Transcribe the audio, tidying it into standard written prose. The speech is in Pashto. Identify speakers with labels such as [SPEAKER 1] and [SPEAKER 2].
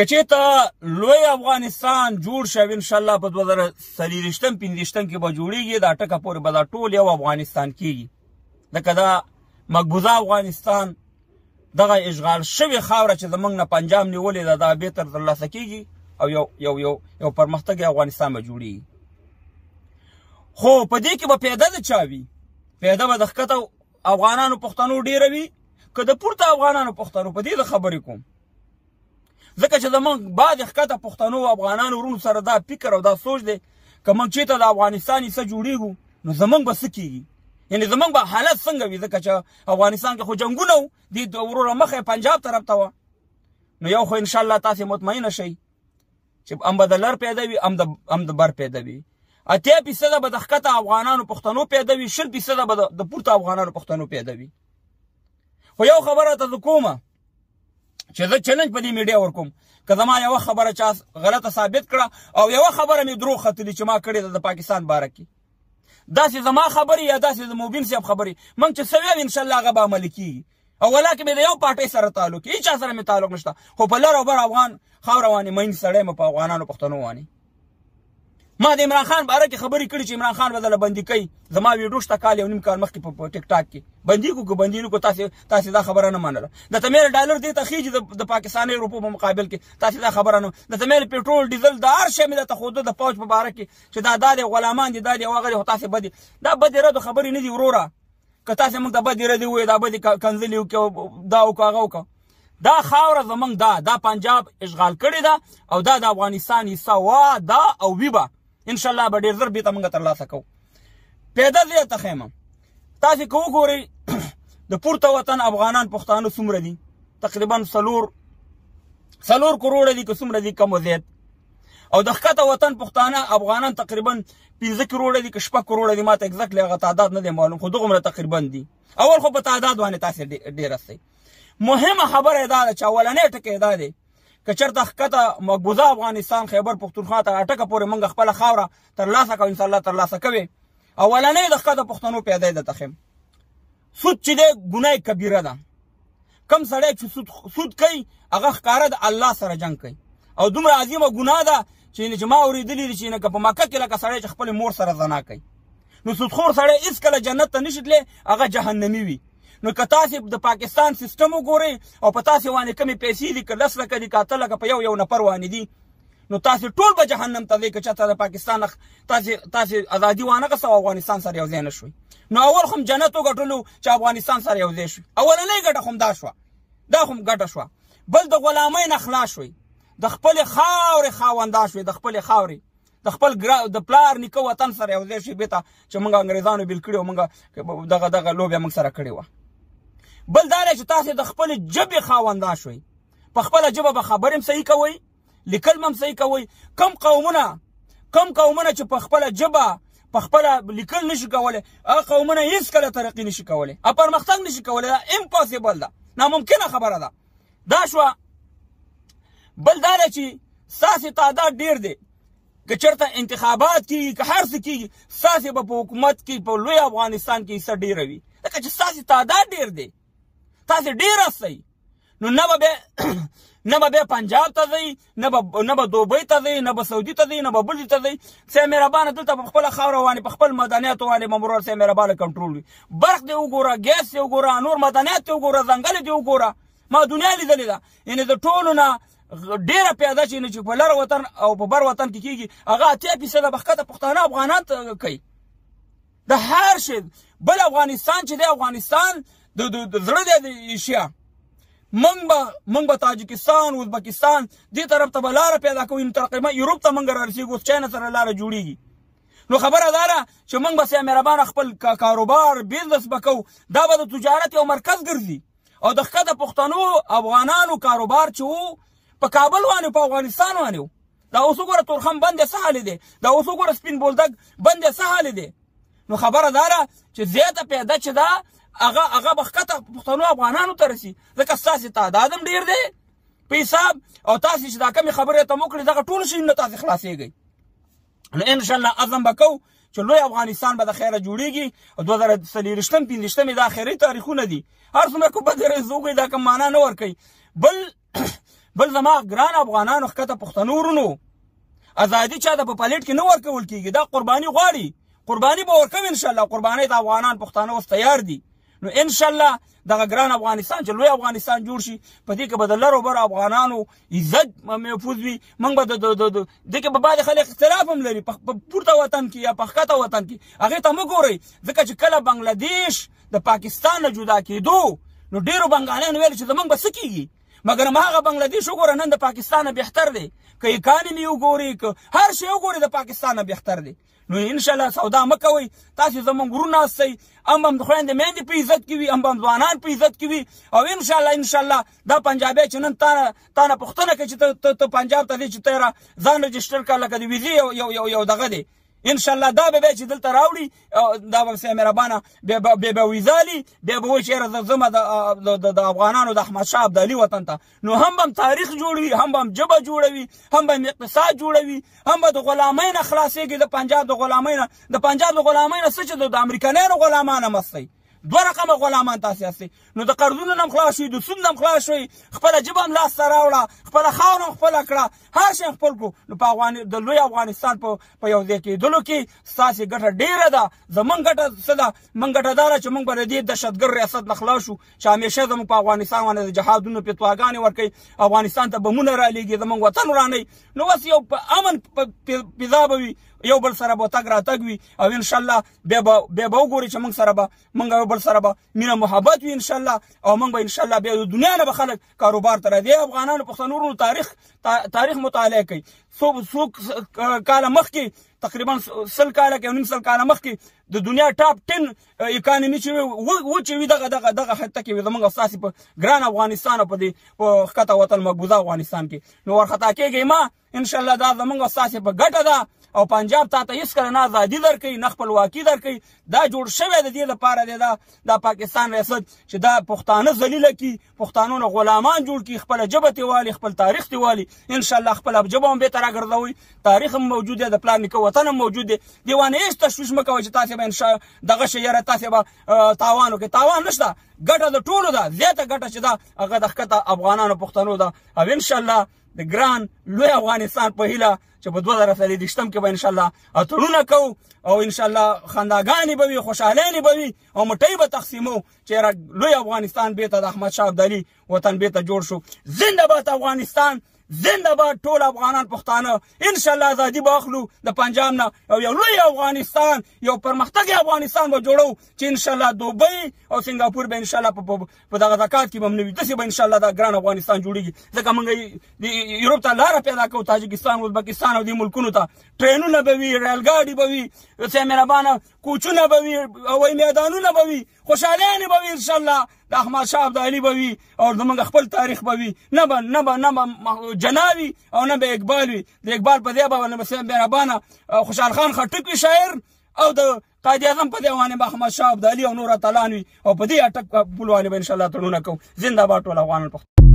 [SPEAKER 1] که چېرته لوی افغانستان جوړ شوی انشاءالله په 2023-25 کې به جوړېږي دا ټکه پورې به دا ټول یو افغانستان کېږي ځکه دا مقبوضه افغانستان دغه اشغال شوې خاوره چې زموږ نه پنجاب نیولې ده دا بېرته ترلاسه کېږي او یو پرمختګ افغانستان به جوړېږي خو په دې کې به پیدا د چا وي پیدا به د ښکته افغانانو پښتنو ډېره وي که د پورته افغانانو پښتنو په دې د خبرې کوم ځکه چې زموږ بعد ښکته پښتنو او افغانانو ورونو سره دا فکر او دا سوچ دی که موږ چېرته د افغانستان حصه جوړېږو نو زموږ به څه کېږي یعنې زموږ به حالت څنګه وي ځکه چې افغانستان کې خو جنګونه و دې وروره مخه پنجاب طرف ته وه نو یو خو انشاءالله تاسې مطمئنه شئ چې هم به د لر پیدا وي هم د بر پیدا وي 80% به د ښکته افغانانو پښتنو پیدا وي 20% به د پورته افغانانو پښتنو پیدا وي خو یو خبره ته زه کومه چې زه چلنج په دې میډیا ورکوم که زما یوه خبره چا غلطه ثابت کړه او یوه خبره مې دروغ ختلي چې ما کړې ده د پاکستان باره کې داسې زما خبرې یا داسې د مبین صاحب خبرې موږ چې څه ویل انشاءالله هغه به عملي کېږي او ولا کې مې د یو پارټۍ سره تعلق هېڅ چا سره مې تعلق نشته خو په لر او بر افغان خاوره وانې مین سړی یم په افغانانو پښتنو وانې ما د عمران خان باره کې خبرې کړي چې عمران خان به دله بندي کوي زما ویډیو شته کال 1.5 کال مخکې په ټیک ټاک کې بندي کړو که بندي نه کړو تاسې دا خبره نه منله د تمیل ډالر دې ته خېږي د پاکستاني روپو په مقابل کې تاسې دا خبره نه د تمیل پېټرول ډیزل د هر شی مې درته ښوده د فوج په باره کې چې دا دی غلامان دي دا دی او هغه دی خو تاسې بدې دا بدې ردو خبرې نه دي وروره که تاسې موږ ته بدې ردې ووایې دا بدې کنځلې وکړې دا وکړه هغه وکړه دا خاوره زموږ دا پنجاب اشغال کړې ده او دا د افغانستان حصه وه دا او وي به انشاءالله به ډېر زر بېرته موږ ترلاسه کوو پیدا دې ته ښیم تاسې که وګورئ د پورته وطن افغانان پښتانه څومره دي تقریبا څلور کروړه دي که څومره دي کم و زیات او د ښکته وطن پښتانه افغانان تقریبا 15 کروړه دي که 6 کروړه دي ما ته اګزیکټلی هغه تعداد نه دی معلوم خو دغومره تقریبا دي اول خو په تعداد باندې تاسې ډېر هستئ مهمه خبره دا ده چې اولنی ټکی دا دی که چېرته ښکته مقبوضه افغانستان خیبر پښتونخوا ته اټکه پورې موږ خپله خاوره ترلاسه کوو انشاءالله ترلاسه کوې اولنی د ښکته پښتنو پیدا یې درته ښیم سود چې دی ګناه کبیره ده کم سړی چې سود کوي هغه ښکاره د الله سره جنګ کوي او دومره عظیمه ګناه ده چې ما اورېدلي دي چې که په مکه کې لکه سړی چې خپلې مور سره زنا کوي نو سودخور سړی هېڅکله جنت ته نشي تللی هغه جهنمي وي نو که تاسې د پاکستان سیسټم وګورئ او په تاسې باندې کمې پیسې دي که 10 لکه دي که 8 لکه په یو نفر باندې دي نو تاسې ټول به جهنم ته ځئ که چېرته د پاکستان تاسې ازادي وانهغسته او افغانستان سره یو ځای نه شوئ نو اول خو هم جنت وګټلو چې افغانستان سره یو ځای شوي اولنۍ ګټه خو هم دا شوه دا خو هم ګټه شوه بل د غلامۍ نه خلاص شوئ د خپلې خاورې خاوندا شوئ د خپلې خاورې د خپل د پلار نیکه وطن سره یو ځای شوي بېرته چې موږ انګریزانو بیل کړي او موږ دغه لوبې موږ سره کړې وه بل دا دی چې تاسې د خپلې ژبې خاوندا شوئ په خپله ژبه به خبرې هم صحیح کوئ لیکل به هم صحیح کوئ کم قومونه چې په خپله ژبه په خپله لیکل نشي کولی هغه قومونه هېڅکله ترقي نشي کولی او پرمختګ نشي کولی دا امپاسیبل ده ناممکنه خبره ده دا شوه بل دا دی چې ستاسې تعداد ډېر دی که چېرته انتخابات کېږي که هر څه کېږي ستاسې به په حکومت کې په لوی افغانستان کې حصه ډېره وي ځکه چې ستاسې تعداد ډېر دی تاسې ډېر هستئ نو نه به بیا پنجاب ته ځئ نه به دوبۍ ته ځئ نه به سعودي ته ځئ نه به بل ته ځئ صاحب مهربانه دلته په خپله خاوره باندې په خپل مدنیاتو باندې مامورال صاحب مهربانه کنټرول وي برق دې وګوره ګیس دې وګوره نور مدنیات دې وګوره ځنګل دې وګوره ما دنیا لیدلې ده یعنې د ټولو نه ډېره پیاده چې په لر وطن او په بر وطن کې کېږي هغه 80% به ښکته پښتانه افغانان کوي د هر شي بل افغانستان چې دی افغانستان د زړه دی د ایشیا موږ به تاجکستان ازبکستان دې طرف ته به لاره پیدا کوو نو تقریبا یوروپ ته موږ رارسېږو اوس چاینا سره لاره جوړېږي نو خبره دا ده چې موږ به صاحب مهربانه خپل کاروبار بزنس به کوو دا به د تجارت یو مرکز ګرځي او د ښکته پښتنو افغانانو کاروبار چې و په کابل باندې په افغانستان باندې و دا اوس وګوره تورخم بند څه حال دی دا اوس وګوره سپین بولدک بند څه حال دی نو خبره دا ده چې زیاته پیدا چې ده هغه به ښکته پښتنو افغانانو ته رسي ځکه ستاسې تعداد هم ډېر دی په حساب او تاسې چې دا کمې خبرې ته وکړې دغه ټول شیونه تاسې خلاصېږئ نو انشاءالله عزم به کوو چې لوی افغانستان به د خیره جوړېږي او 2023-25 دا آخري تاریخونه دي هر څومره که بد رز وکړئ دا کوم معنا نه ورکوي بل بل زما ګران افغانانو ښکته پښتنو ورونو ازادي چا ته په پلیټ کې نه ورکول کېږي دا قرباني غواړي قرباني به ورکوي انشاءالله قربانۍ ته افغانان پښتانه اوس تیار دي نو انشاءالله دغه ګران افغانستان چې لوی افغانستان جوړ شي په دې کې به د لرو برو افغانانو عزت محفوظ وي موږ به دې کې به بعضې خلک اختلاف هم لري په پورته وطن کې یا په ښکته وطن کې هغې ته مه ګورئ ځکه چې کله بنګلادیش د پاکستان نه جدا کېدو نو ډېرو بنګالیانو ویل چې زموږ به څه کېږي مګر هغه بنګلادیش وګوره نن د پاکستان نه بهتر دی که اکانمي وګورئ که هر شی وګورئ د پاکستان نه بهتر دی نو انشاءالله سودا مه کوئ تاسې زموږ ورونه هستئ هم به هم د خویندې میندې په عزت کې وي هم به هم ځوانان په عزت کې وي او انشاءالله دا پنجابی چې نن تا نه پوښتنه کوي چې ته پنجاب ته ځې چې ته ځان رجسټر کړه لکه د ویزې یو دغه دی انشاءالله دا به چې دلته راوړي دا به سه مهربانه بیا به ویزالي بیا به وایي چې یاره زه ځمه د افغانانو د احمدشاه ابدالي وطن ته نو هم به هم تاریخ جوړوي هم به هم ژبه جوړوي هم به هم اقتصاد جوړوي هم به د غلامۍ نه خلاصېږي د پنجاب د غلامۍ نه څه چې د امریکنیانو غلامان هم هستئ دوه رقمه غلامان تاسې هستئ نو د قرضونو نه هم خلاص شوي د سود نه هم خلاص شوي خپله ژبه هم لاسته راوړه خپله خاوره هم خپله کړه هر شی خپل کړو نو په د لوی افغانستان په یو ځای کېدلو کې ستاسې ګټه ډېره ده زموږ ګټه څه ده موږ ګټه دا ده چې موږ به د دې دهشتګرد ریاست نه خلاص شو چې همیشه زموږ په افغانستان باندې د جهادونو فتواګانې ورکوي افغانستان ته بمونه رالیږي زموږ وطن ورانوي نو اوس یو په امن فضا به وي یو بل سره به تګ راتګ وي او انشاءالله بیا به وګورئ چې موږ یو بل سره به مینه محبت وي انشاءالله او موږ به انشاءالله بیا د دنیا نه به خلک کاروبار ته راځي افغانانو پښتنو ورونو تاریخ مطالعه کوي څو کاله مخکې تقریبا 100 کاله کې 19 کاله مخکې د دنیا ټاپ 10 اکانمي چې وي دغه حتی کې زموږ ستاسې په ګران افغانستان او په دې په ښکته وطن مقبوضه افغانستان کې نو ورخطا کېږئ ما انشاءالله دا زموږ ستاسې په ګټه ده او پنجاب تا ته هېڅکله نه ازادي درکوي نه خپلواکي درکوي دا جوړ شوی د دې لپاره دی دا پاکستان ریاست چې دا پښتانه ذلیله کړي پښتانو نه غلامان جوړ کړي خپله ژبه ترې والي خپل تاریخ ترې والي انشاءالله خپله ژبه هم بېرته راګرځوئ تاریخ هم موجود دی د پلار نیکه وطن هم موجود دی دې باندې هېڅ تشویش مه کوئ چې تاسې به دغه شی یاره تاسې به تاوان وکړئ تاوان نشته ګټه د ټولو ده زیاته ګټه چې ده هغه د ښکته افغانانو پښتنو ده او انشاءالله د ګران لوی افغانستان په هیله چې په 2023 کې به انشاءالله اتړونه کوو او انشاءالله خنداګانې به وي خوشحالانې به وي او مټۍ به تقسیمو چې لوی افغانستان بېرته د احمدشاه ابدالي وطن بېرته جوړ شو زنده باد افغانستان زنده باد ټول افغانان پښتانه انشاءالله ازادي به اخلو د پنجاب نه او یو لوی افغانستان یو پرمختګي افغانستان به جوړو چې انشاءالله دوبۍ او سنګاپور به انشاءالله په دغه زکات کې به هم نه وي داسې به انشاءالله دا ګران افغانستان جوړېږي ځکه موږ یوروپ ته لاره پیدا کوو تاجکستان ازبکستان او دې ملکونو ته ټرینونه به وي ریلګاډي به وي څه مهربانه کوچونه به وي هوایي میدانونه به وي خوشحالانې به وي انشاءالله د احمدشاه ابدالي به وي او زموږ خپل تاریخ به وي نه به جناوي او نه به اقبال وي د اقبال په دې به مهربانه خوشحال خان خټک وي شاعر او د قائد اعظم په دې باندې به احمدشاه ابدالي او نور اتلان وي او په دې اټک پول باندې به انشاءالله تړونه کوو زنده باد ټول افغانان